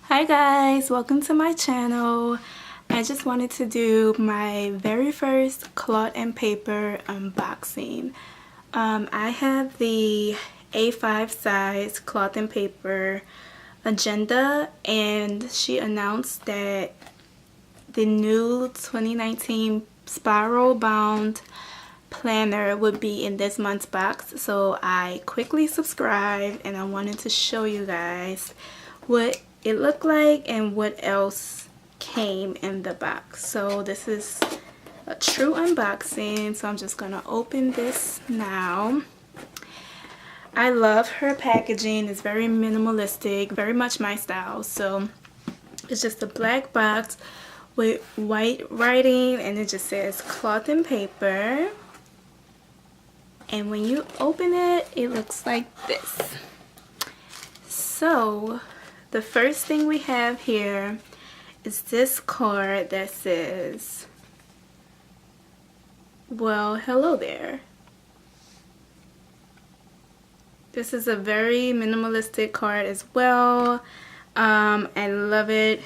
Hi guys, welcome to my channel. I just wanted to do my very first cloth and paper unboxing. I have the A5 size cloth and paper agenda, and she announced that the new 2019 spiral bound planner would be in this month's box. So I quickly subscribed and I wanted to show you guys what it looked like and what else came in the box. So this is a true unboxing, so I'm just gonna open this now. I love her packaging. It's very minimalistic, very much my style. So it's just a black box with white writing, and it just says cloth and paper. And when you open it, it looks like this. So the first thing we have here is this card that says, well, hello there. This is a very minimalistic card as well. I love it.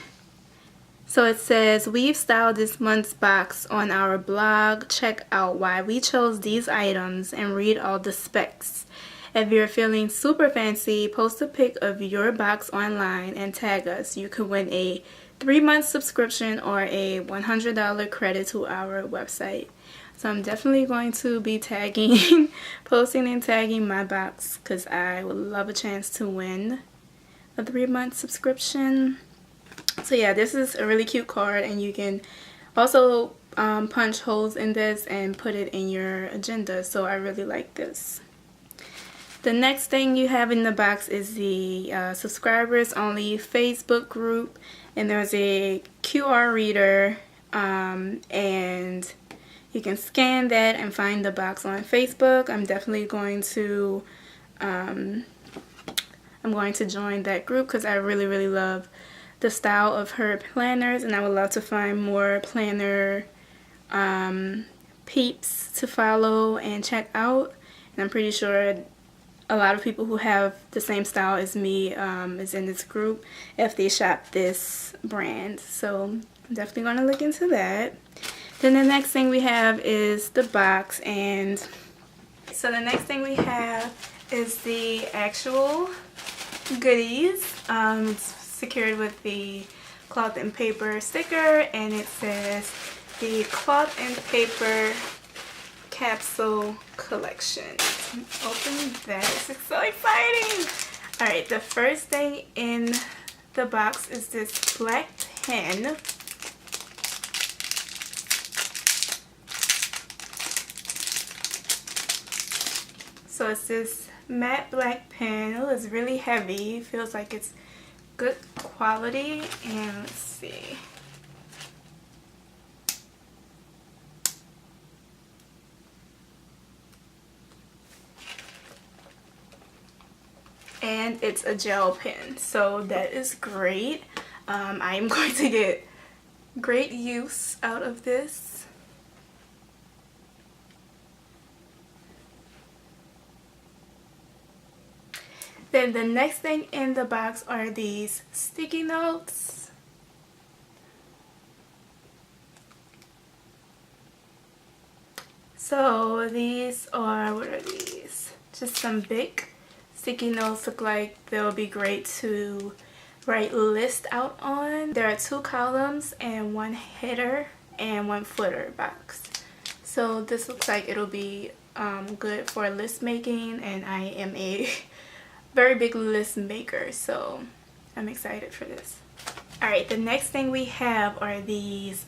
So it says, we've styled this month's box on our blog. Check out why we chose these items and read all the specs. If you're feeling super fancy, post a pic of your box online and tag us. You could win a 3-month subscription or a $100 credit to our website. So I'm definitely going to be tagging, posting and tagging my box, because I would love a chance to win a 3-month subscription. So yeah, this is a really cute card, and you can also punch holes in this and put it in your agenda. So I really like this. The next thing you have in the box is the subscribers only Facebook group, and there's a QR reader, and you can scan that and find the box on Facebook. I'm definitely going to join that group because I really love the style of her planners, and I would love to find more planner peeps to follow and check out. And I'm pretty sure a lot of people who have the same style as me is in this group if they shop this brand. So I'm definitely going to look into that. Then the next thing we have is the box, and so the next thing we have is the actual goodies. It's secured with the cloth and paper sticker, and it says the cloth and paper capsule collection. Open that. This is so exciting. Alright, the first thing in the box is this black pen. So it's this matte black pen. Oh, it's really heavy. Feels like it's good quality. And let's see. And it's a gel pen, so that is great. I am going to get great use out of this. Then the next thing in the box are these sticky notes. So these are, what are these? Just some big sticky notes. Look like they'll be great to write list out on. There are 2 columns and 1 header and 1 footer box. So this looks like it'll be good for list making, and I am a very big list maker, so I'm excited for this. Alright, the next thing we have are these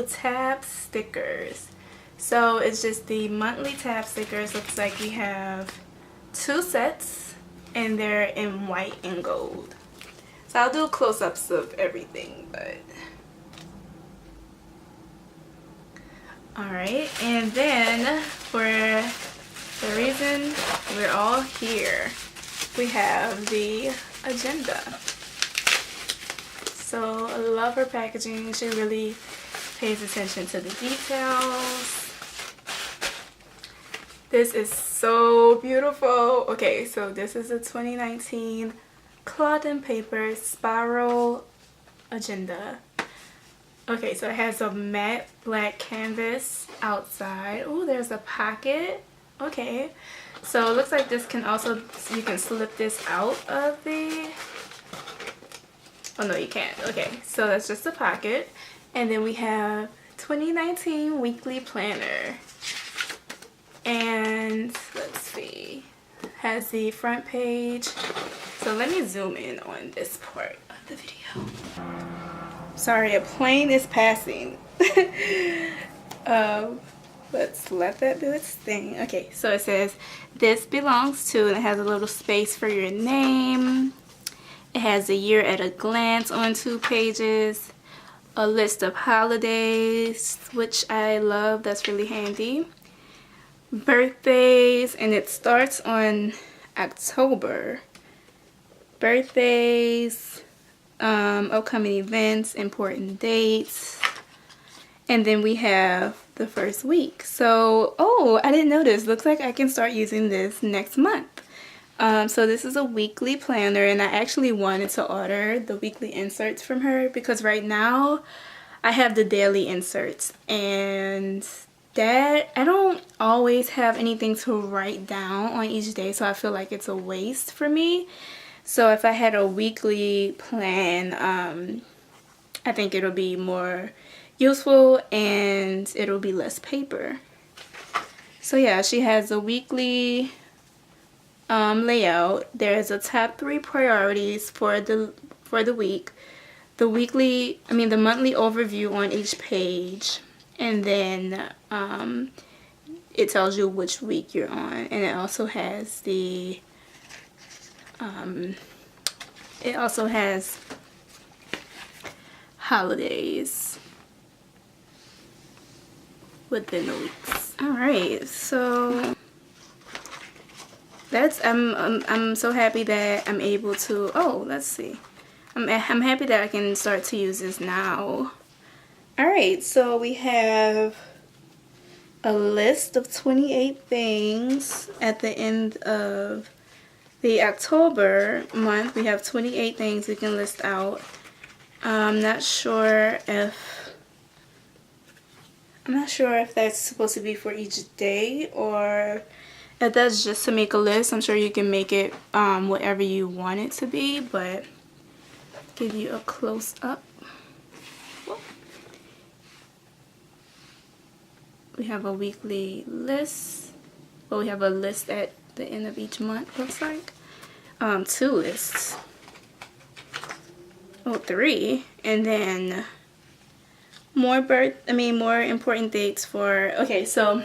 tab stickers. So it's just the monthly tab stickers. Looks like we have 2 sets, and they're in white and gold. So I'll do close-ups of everything, but alright. And then for the reason we're all here, we have the agenda. So I love her packaging. She really pays attention to the details. This is so beautiful. Okay, so this is a 2019 cloth and paper spiral agenda. Okay, so it has a matte black canvas outside. Oh, there's a pocket. Okay, so it looks like this can also, you can slip this out of the, oh no you can't. Okay, so that's just a pocket. And then we have 2019 weekly planner. And let's see, has the front page. So let me zoom in on this part of the video. Sorry, a plane is passing. Let's let that do its thing. Okay, so it says, this belongs to, and it has a little space for your name. It has a year at a glance on 2 pages. A list of holidays, which I love, that's really handy. Birthdays, and it starts on October. Birthdays, upcoming events, important dates, and then we have the first week. So, oh, I didn't notice. Looks like I can start using this next month. So this is a weekly planner, and I actually wanted to order the weekly inserts from her because right now I have the daily inserts, and that I don't always have anything to write down on each day, so I feel like it's a waste for me. So if I had a weekly plan, I think it'll be more useful and it'll be less paper. So yeah, she has a weekly layout. There's a top 3 priorities for the week. The weekly, the monthly overview on each page, and then it tells you which week you're on, and it also has the holidays within the weeks. All right, so that's I'm so happy that I'm able to. Oh, let's see. I'm happy that I can start to use this now. All right, so we have a list of 28 things at the end of the October month. We have 28 things we can list out. I'm not sure if that's supposed to be for each day or if that's just to make a list. I'm sure you can make it whatever you want it to be, but give you a close up. We have a weekly list. Well, we have a list at the end of each month, looks like. 2 lists. Oh, 3. And then more important dates for, okay, so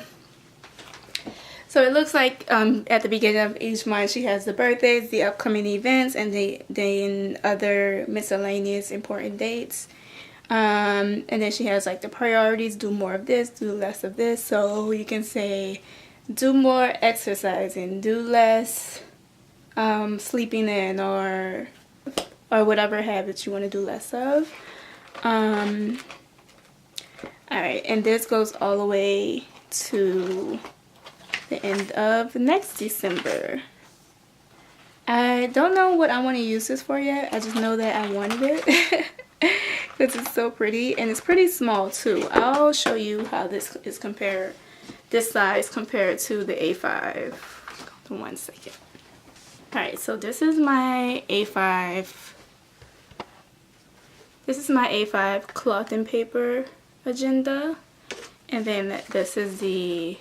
it looks like at the beginning of each month she has the birthdays, the upcoming events, and then other miscellaneous important dates. And then she has like the priorities, do more of this, do less of this. So you can say do more exercising, do less sleeping in, or whatever habits you want to do less of. Alright, and this goes all the way to the end of next December. I don't know what I want to use this for yet. I just know that I wanted it because it's so pretty, and it's pretty small too. I'll show you how this is compared, this size compared to the A5. One second. Alright, so this is my A5. This is my A5 cloth and paper agenda, and then this is the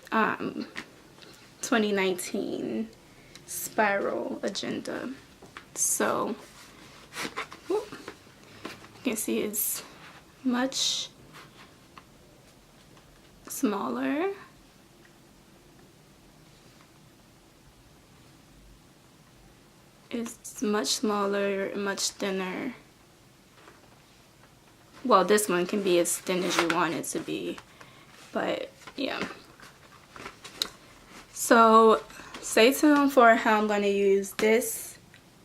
2019 spiral agenda. So you can see it's much smaller. It's much smaller, much thinner. Well, this one can be as thin as you want it to be, but yeah. So stay tuned for how I'm going to use this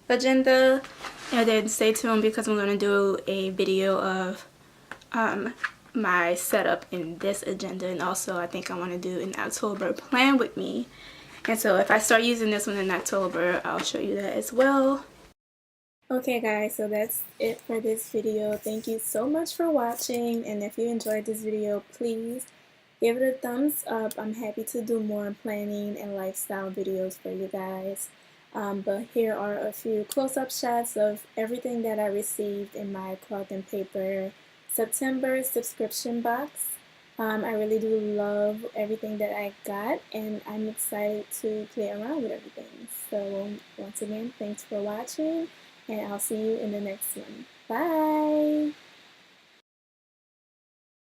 agenda, and then stay tuned because I'm going to do a video of my setup in this agenda, and also I think I want to do an October plan with me. And so if I start using this one in October, I'll show you that as well. Okay guys, so that's it for this video. Thank you so much for watching, and if you enjoyed this video, please give it a thumbs up. I'm happy to do more planning and lifestyle videos for you guys. But here are a few close-up shots of everything that I received in my cloth and paper September subscription box. I really do love everything that I got, and I'm excited to play around with everything. So once again, thanks for watching, and I'll see you in the next one. Bye!